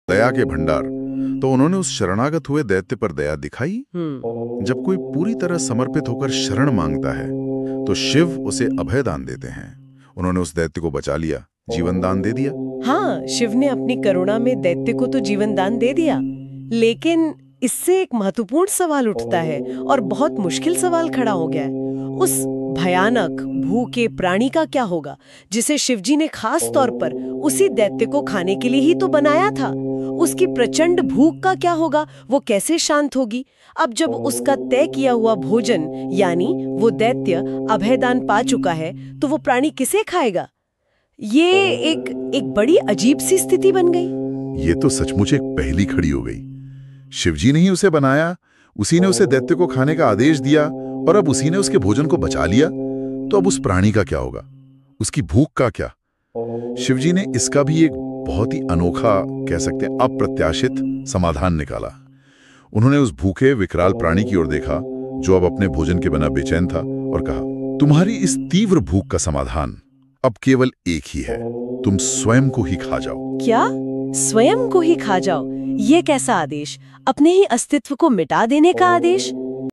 दया के भंडार। तो उन्होंने उस शरणागत हुए दैत्य पर दया दिखाई। जब कोई पूरी तरह समर्पित होकर शरण मांगता है तो शिव उसे अभय दान देते हैं। उन्होंने उस दैत्य को बचा लिया, जीवन दान दे दिया। हाँ, शिव ने अपनी करुणा में दैत्य को तो जीवन दान दे दिया, लेकिन इससे एक महत्वपूर्ण सवाल उठता है और बहुत मुश्किल सवाल खड़ा हो गया है। उस भयानक भूखे प्राणी का क्या होगा जिसे शिवजी ने खास तौर पर उसी दैत्य को खाने के लिए ही तो बनाया था? उसकी प्रचंड भूख का क्या होगा? वो कैसे शांत होगी? अब जब उसका तय किया हुआ भोजन यानी वो दैत्य अभयदान पा चुका है तो वो प्राणी किसे खाएगा? ये एक बड़ी अजीब सी स्थिति बन गई। ये तो सचमुच एक पहेली खड़ी हो गई। शिवजी ने ही उसे बनाया, उसी ने उसे दैत्य को खाने का आदेश दिया और अब उसी ने उसके भोजन को बचा लिया। तो अब उस प्राणी का क्या होगा? उसकी भूख का क्या? शिवजी ने इसका भी एक बहुत ही अनोखा, कह सकते हैं अप्रत्याशित समाधान निकाला। उन्होंने उस भूखे विकराल प्राणी की ओर देखा जो अब अपने भोजन के बिना बेचैन था और कहा, तुम्हारी इस तीव्र भूख का समाधान अब केवल एक ही है, तुम स्वयं को ही खा जाओ। क्या? स्वयं को ही खा जाओ? ये कैसा आदेश? अपने ही अस्तित्व को मिटा देने का आदेश?